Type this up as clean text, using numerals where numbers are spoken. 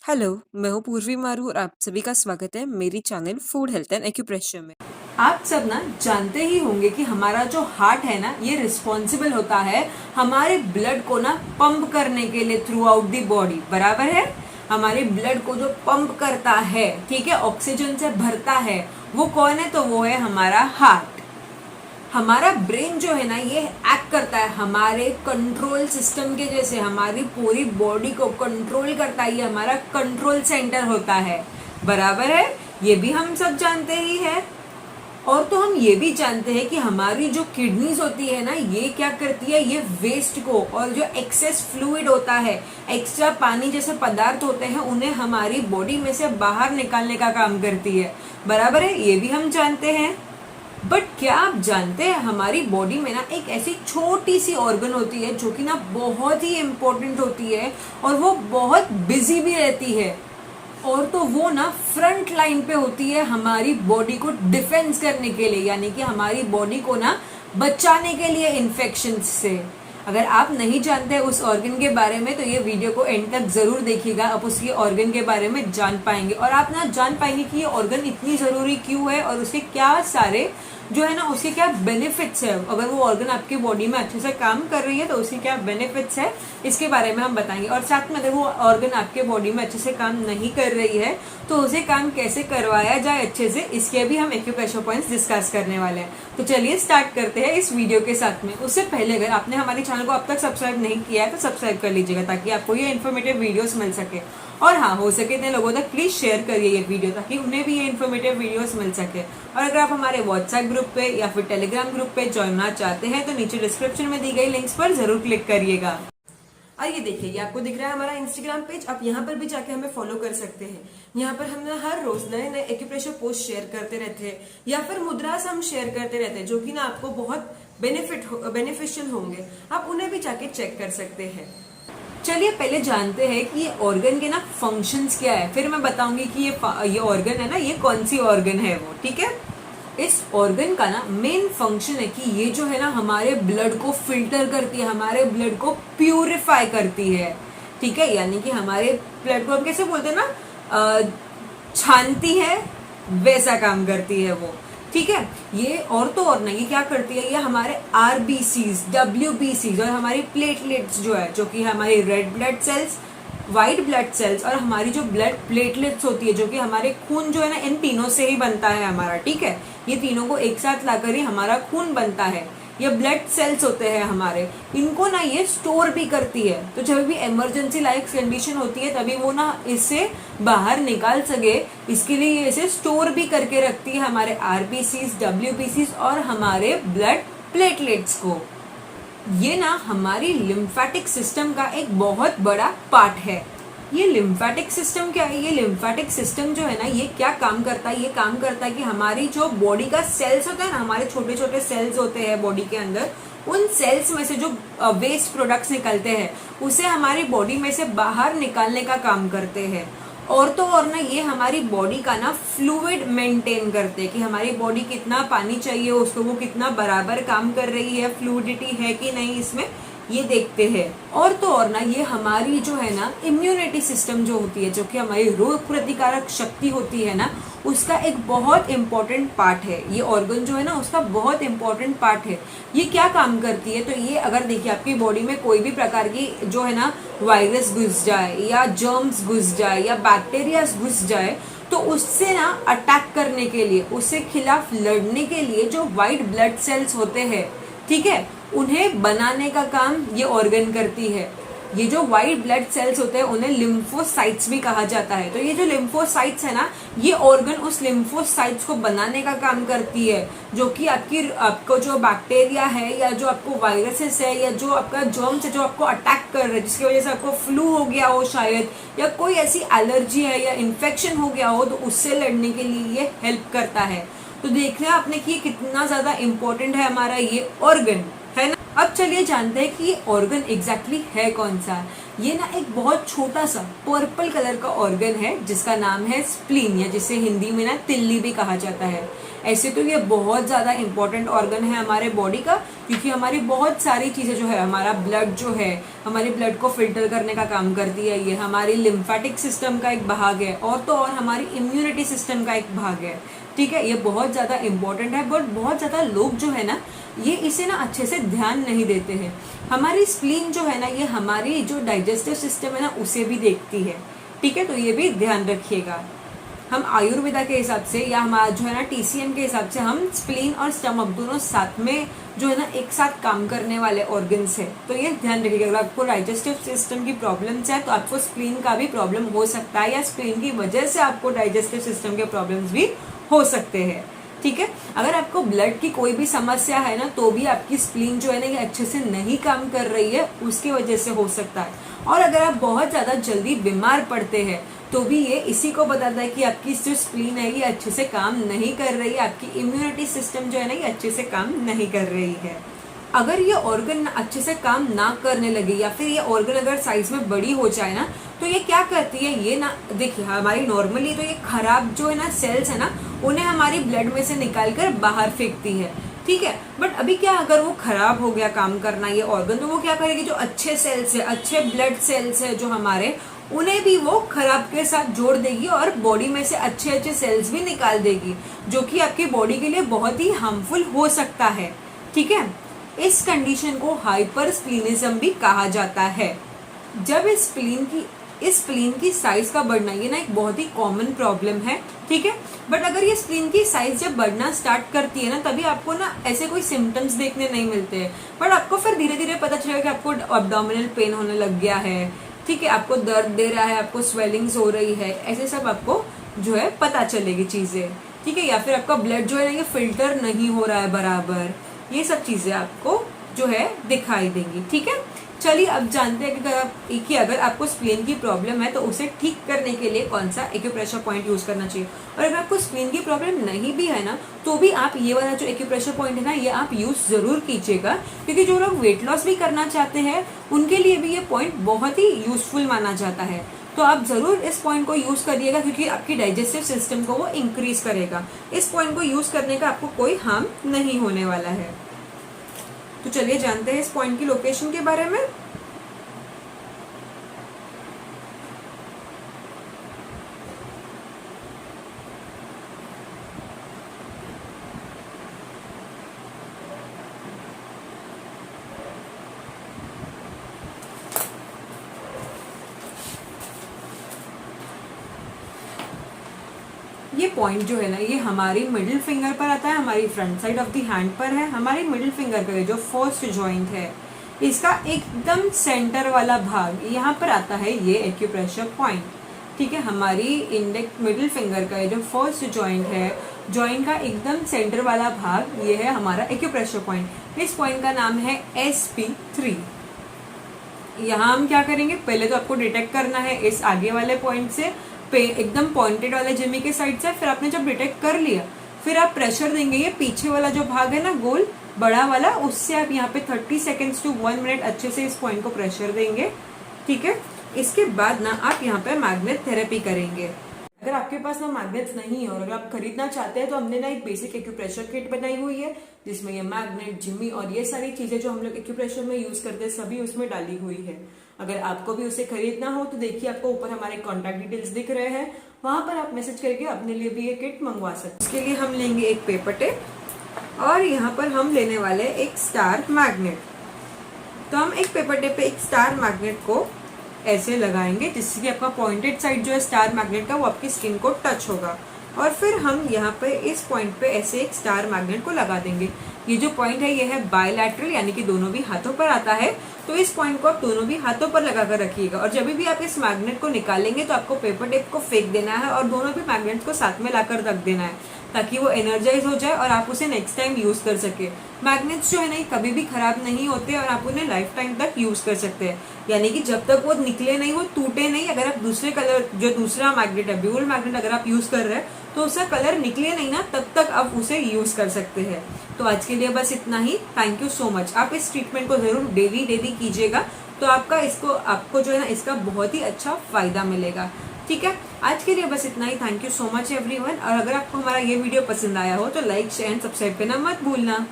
Hello, मैं हूँ पूर्वी मारू और आप सभी का स्वागत है मेरी channel food health and acupressure में। आप सब ना जानते ही होंगे कि हमारा जो हार्ट है ना ये रिस्पॉन्सिबल होता है हमारे ब्लड को ना पंप करने के लिए थ्रू आउट दी बॉडी। बराबर है। हमारे ब्लड को जो पंप करता है, ठीक है, ऑक्सीजन से भरता है, वो कौन है? तो वो है हमारा हार्ट। हमारा ब्रेन जो है ना ये एक्ट करता है हमारे कंट्रोल सिस्टम के जैसे, हमारी पूरी बॉडी को कंट्रोल करता है। ये हमारा कंट्रोल सेंटर होता है। बराबर है। ये भी हम सब जानते ही है। और तो हम ये भी जानते हैं कि हमारी जो किडनीज होती है ना ये क्या करती है, ये वेस्ट को और जो एक्सेस फ्लूइड होता है, एक्स्ट्रा पानी जैसे पदार्थ होते हैं, उन्हें हमारी बॉडी में से बाहर निकालने का काम करती है। बराबर है। ये भी हम जानते हैं। बट क्या आप जानते हैं हमारी बॉडी में ना एक ऐसी छोटी सी ऑर्गन होती है जो कि ना बहुत ही इंपॉर्टेंट होती है और वो बहुत बिजी भी रहती है। और तो वो ना फ्रंट लाइन पे होती है हमारी बॉडी को डिफेंस करने के लिए, यानी कि हमारी बॉडी को ना बचाने के लिए इन्फेक्शन से। अगर आप नहीं जानते उस ऑर्गन के बारे में तो ये वीडियो को एंड तक जरूर देखिएगा, आप उसकी ऑर्गन के बारे में जान पाएंगे और आप ना जान पाएंगे कि ये ऑर्गन इतनी जरूरी क्यों है और उसके क्या सारे जो है ना उसके क्या बेनिफिट्स है। अगर वो ऑर्गन आपकी बॉडी में अच्छे से काम कर रही है तो उसके क्या बेनिफिट्स है, इसके बारे में हम बताएंगे। और साथ में अगर वो ऑर्गन आपके बॉडी में अच्छे से काम नहीं कर रही है तो उसे काम कैसे करवाया जाए अच्छे से, इसके भी हम एक्यूप्रेशर पॉइंट्स डिस्कस करने वाले हैं। तो चलिए स्टार्ट करते हैं इस वीडियो के साथ में। उससे पहले अगर आपने हमारे चैनल को अब तक सब्सक्राइब नहीं किया है तो सब्सक्राइब कर लीजिएगा ताकि आपको ये इन्फॉर्मेटिव वीडियोस मिल सके। और हाँ, हो सके इतने लोगों तक प्लीज शेयर करिए ये वीडियो ताकि उन्हें भी ये इन्फॉर्मेटिव वीडियोस मिल सके। और अगर आप हमारे व्हाट्सएप ग्रुप पे या फिर टेलीग्राम ग्रुप पे ज्वाइन होना चाहते हैं तो नीचे डिस्क्रिप्शन में दी गई लिंक्स पर जरूर क्लिक करिएगा। और ये देखिए, ये आपको दिख रहा है हमारा इंस्टाग्राम पेज, आप यहाँ पर भी जाके हमें फॉलो कर सकते हैं। यहाँ पर हम हर रोज नए नए एक्यूप्रेशर पोस्ट शेयर करते रहते हैं या फिर मुद्रास हम शेयर करते रहते हैं जो कि ना आपको बहुत बेनिफिशियल होंगे। आप उन्हें भी जाके चेक कर सकते हैं। चलिए पहले जानते हैं कि ये ऑर्गन के ना फंक्शंस क्या है, फिर मैं बताऊंगी कि ये ऑर्गन है ना ये कौन सी ऑर्गन है वो। ठीक है। इस ऑर्गन का ना मेन फंक्शन है कि ये जो है ना हमारे ब्लड को फिल्टर करती है, हमारे ब्लड को प्यूरिफाई करती है। ठीक है। यानी कि हमारे ब्लड को हम कैसे बोलते हैं ना, छानती है, वैसा काम करती है वो। ठीक है। ये और तो और नहीं, क्या करती है, ये हमारे आरबीसीज, डब्ल्यूबीसीज और हमारी प्लेटलेट्स जो है, जो कि हमारी red blood cells, white blood cells और हमारी जो ब्लड प्लेटलेट्स होती है जो कि हमारे खून जो है ना इन तीनों से ही बनता है हमारा। ठीक है। ये तीनों को एक साथ लाकर ही हमारा खून बनता है। ये ब्लड सेल्स होते हैं हमारे, इनको ना ये स्टोर भी करती है। तो जब भी इमरजेंसी लाइक कंडीशन होती है तभी वो ना इससे बाहर निकाल सके, इसके लिए ये इसे स्टोर भी करके रखती है हमारे आरबीसीज, डब्ल्यूबीसीज और हमारे ब्लड प्लेटलेट्स को। ये ना हमारी लिम्फेटिक सिस्टम का एक बहुत बड़ा पार्ट है। ये लिम्फेटिक सिस्टम क्या है? ये लिम्फेटिक सिस्टम जो है ना ये क्या काम करता है? ये काम करता है कि हमारी जो बॉडी का सेल्स होता है ना, हमारे छोटे छोटे सेल्स होते हैं बॉडी के अंदर, उन सेल्स में से जो वेस्ट प्रोडक्ट्स निकलते हैं उसे हमारी बॉडी में से बाहर निकालने का काम करते हैं। और तो और ना ये हमारी बॉडी का ना फ्लूइड मेंटेन करते हैं कि हमारी बॉडी कितना पानी चाहिए उसको, वो कितना बराबर काम कर रही है, फ्लूइडिटी है कि नहीं इसमें, ये देखते हैं। और तो और ना ये हमारी जो है ना इम्यूनिटी सिस्टम जो होती है, जो कि हमारी रोग प्रतिकारक शक्ति होती है ना, उसका एक बहुत इंपॉर्टेंट पार्ट है। ये ऑर्गन जो है ना उसका बहुत इंपॉर्टेंट पार्ट है। ये क्या काम करती है? तो ये अगर देखिए आपकी बॉडी में कोई भी प्रकार की जो है ना वायरस घुस जाए या जर्म्स घुस जाए या बैक्टीरिया घुस जाए तो उससे ना अटैक करने के लिए, उससे खिलाफ लड़ने के लिए जो व्हाइट ब्लड सेल्स होते हैं, ठीक है, उन्हें बनाने का काम ये ऑर्गन करती है। ये जो व्हाइट ब्लड सेल्स होते हैं उन्हें लिम्फोसाइट्स भी कहा जाता है। तो ये जो लिम्फोसाइट्स है ना, ये ऑर्गन उस लिम्फोसाइट्स को बनाने का काम करती है, जो कि आपको जो बैक्टीरिया है या जो आपको वायरसेस है या जो आपका जर्म्स है जो आपको अटैक कर रहे हैं, जिसकी वजह से आपको फ्लू हो गया हो शायद, या कोई ऐसी एलर्जी है या इन्फेक्शन हो गया हो, तो उससे लड़ने के लिए ये हेल्प करता है। तो देख रहे हैं आपने कि कितना ज्यादा इंपॉर्टेंट है हमारा ये ऑर्गन, है ना। अब चलिए जानते हैं कि ये ऑर्गन एग्जैक्टली है कौन सा। ये ना एक बहुत छोटा सा पर्पल कलर का ऑर्गन है जिसका नाम है स्प्लीन, या जिसे हिंदी में ना तिल्ली भी कहा जाता है। ऐसे तो ये बहुत ज़्यादा इंपॉर्टेंट ऑर्गन है हमारे बॉडी का, क्योंकि हमारी बहुत सारी चीज़ें जो है, हमारा ब्लड जो है, हमारे ब्लड को फिल्टर करने का काम करती है, ये हमारी लिम्फेटिक सिस्टम का एक भाग है, और तो और हमारी इम्यूनिटी सिस्टम का एक भाग है। ठीक है, ये बहुत ज़्यादा इंपॉर्टेंट है, बट बहुत ज़्यादा लोग जो है ना ये इसे ना अच्छे से ध्यान नहीं देते हैं। हमारी स्प्लीन जो है ना ये हमारी जो डाइजेस्टिव सिस्टम है ना उसे भी देखती है। ठीक है, तो ये भी ध्यान रखिएगा। हम आयुर्वेदा के हिसाब से या हमारा जो है ना TCM के हिसाब से हम स्प्लीन और स्टमक दोनों साथ में जो है ना एक साथ काम करने वाले ऑर्गन्स है। तो ये ध्यान रखिएगा, अगर आपको डाइजेस्टिव सिस्टम की प्रॉब्लम्स है तो आपको स्प्लीन का भी प्रॉब्लम हो सकता है, या स्प्लीन की वजह से आपको डाइजेस्टिव सिस्टम के प्रॉब्लम्स भी हो सकते हैं। ठीक है, अगर आपको ब्लड की कोई भी समस्या है ना तो भी आपकी स्प्लीन जो है ना ये अच्छे से नहीं काम कर रही है, उसकी वजह से हो सकता है। और अगर आप बहुत ज़्यादा जल्दी बीमार पड़ते हैं तो भी ये इसी को बताता है कि आपकी जो स्प्लीन है ये अच्छे से काम नहीं कर रही है, आपकी इम्यूनिटी सिस्टम जो है ना ये अच्छे से काम नहीं कर रही है। अगर ये ऑर्गन अच्छे से काम ना करने लगे या फिर ये ऑर्गन अगर साइज में बड़ी हो जाए ना तो ये क्या करती है, ये ना देखिए हमारी नॉर्मली तो ये खराब जो है ना सेल्स है ना उन्हें हमारी ब्लड में से निकाल कर बाहर फेंकती है। ठीक है, बट अभी क्या अगर वो खराब हो गया काम करना ये ऑर्गन, तो वो क्या करेगी, जो अच्छे सेल्स है, अच्छे ब्लड सेल्स है जो हमारे, उन्हें भी वो खराब के साथ जोड़ देगी और बॉडी में से अच्छे अच्छे सेल्स भी निकाल देगी, जो कि आपकी बॉडी के लिए बहुत ही हार्मफुल हो सकता है। ठीक है, इस कंडीशन को हाइपरस्प्लीनिज्म भी कहा जाता है। जब इस स्प्लीन की साइज का बढ़ना ये ना एक बहुत ही कॉमन प्रॉब्लम है। ठीक है, बट अगर ये स्प्लीन की साइज जब बढ़ना स्टार्ट करती है ना तभी आपको ना ऐसे कोई सिम्टम्स देखने नहीं मिलते हैं, बट आपको फिर धीरे धीरे पता चलेगा कि आपको एब्डोमिनल पेन होने लग गया है। ठीक है, आपको दर्द दे रहा है, आपको स्वेलिंग्स हो रही है, ऐसे सब आपको जो है पता चलेगी चीज़ें। ठीक है, या फिर आपका ब्लड जो है ना ये फिल्टर नहीं हो रहा है बराबर, ये सब चीज़ें आपको जो है दिखाई देंगी। ठीक है, चलिए अब जानते हैं कि अगर आपको स्प्लीन की प्रॉब्लम है तो उसे ठीक करने के लिए कौन सा एक्यूप्रेशर पॉइंट यूज करना चाहिए। और अगर आपको स्प्लीन की प्रॉब्लम नहीं भी है ना तो भी आप ये वाला जो एक्यूप्रेशर पॉइंट है ना ये आप यूज जरूर कीजिएगा, क्योंकि जो लोग वेट लॉस भी करना चाहते हैं उनके लिए भी ये पॉइंट बहुत ही यूजफुल माना जाता है। तो आप जरूर इस पॉइंट को यूज करिएगा, क्योंकि आपकी डाइजेस्टिव सिस्टम को वो इंक्रीज करेगा। इस पॉइंट को यूज करने का आपको कोई हार्म नहीं होने वाला है। तो चलिए जानते हैं इस पॉइंट की लोकेशन के बारे में। ये पॉइंट जो है ना ये हमारी मिडिल फिंगर पर आता है, हमारी front side of the hand पर है। हमारी मिडिल फिंगर का जो फर्स्ट जॉइंट है इसका एकदम सेंटर वाला भाग यहाँ पर आता है ये एक्यूप्रेशर पॉइंट। ठीक है, हमारी इंडेक्स मिडिल फिंगर का जो फर्स्ट जॉइंट है, जॉइंट का एकदम सेंटर वाला भाग ये है हमारा एक्यूप्रेशर पॉइंट। इस पॉइंट का नाम है SP3। यहाँ हम क्या करेंगे, पहले तो आपको डिटेक्ट करना है इस आगे वाले पॉइंट से, पे एकदम पॉइंटेड वाले जिमी के साइड से। फिर आपने जब डिटेक्ट कर लिया फिर आप प्रेशर देंगे, ये पीछे वाला जो भाग है ना गोल बड़ा वाला, उससे आप यहाँ पे 30 सेकेंड्स टू 1 मिनट अच्छे से इस पॉइंट को प्रेशर देंगे। ठीक है, इसके बाद ना आप यहाँ पे मैग्नेट थेरेपी करेंगे। अगर आपके पास ना मैग्नेट्स नहीं है और अगर आप खरीदना चाहते हैं तो हमने ना एक बेसिक एक्यूप्रेशर किट बनाई हुई है जिसमें ये मैग्नेट, जिमी और ये सारी चीजें जो हम लोग एक्यूप्रेशर में यूज करते हैं सभी उसमें डाली हुई है। अगर आपको भी उसे खरीदना हो तो देखिए आपको ऊपर हमारे कॉन्टैक्ट डिटेल्स दिख रहे हैं, वहां पर आप मैसेज करके अपने लिए भी ये किट मंगवा सकते हैं। इसके लिए हम लेंगे एक पेपर टेप और यहाँ पर हम लेने वाले एक स्टार मैग्नेट। तो हम एक पेपर टेप पे एक स्टार मैग्नेट को ऐसे लगाएंगे जिससे कि आपका पॉइंटेड साइड जो है स्टार मैग्नेट का वो आपकी स्किन को टच होगा। और फिर हम यहाँ पे इस पॉइंट पे ऐसे एक स्टार मैग्नेट को लगा देंगे। ये जो पॉइंट है ये है बायलैटरल, यानी कि दोनों भी हाथों पर आता है। तो इस पॉइंट को आप दोनों भी हाथों पर लगा कर रखिएगा और जब भी आप इस मैग्नेट को निकालेंगे तो आपको पेपर टेप को फेंक देना है और दोनों भी मैग्नेट्स को साथ में लाकर रख देना है ताकि वो एनर्जाइज हो जाए और आप उसे नेक्स्ट टाइम यूज कर सके। मैग्नेट्स जो है ना कभी भी खराब नहीं होते और आप उन्हें लाइफ टाइम तक यूज कर सकते हैं, यानी कि जब तक वो निकले नहीं, वो टूटे नहीं। अगर आप दूसरे कलर जो दूसरा मैग्नेट है, ड्यूल मैग्नेट अगर आप यूज कर रहे हैं तो उसका कलर निकले नहीं ना, तब तक आप उसे यूज कर सकते हैं। तो आज के लिए बस इतना ही। Thank you so much. आप इस ट्रीटमेंट को जरूर डेली कीजिएगा तो आपको जो है ना इसका बहुत ही अच्छा फायदा मिलेगा। ठीक है, आज के लिए बस इतना ही। Thank you so much everyone. और अगर आपको हमारा ये वीडियो पसंद आया हो तो लाइक शेयर एंड सब्सक्राइब करना मत भूलना।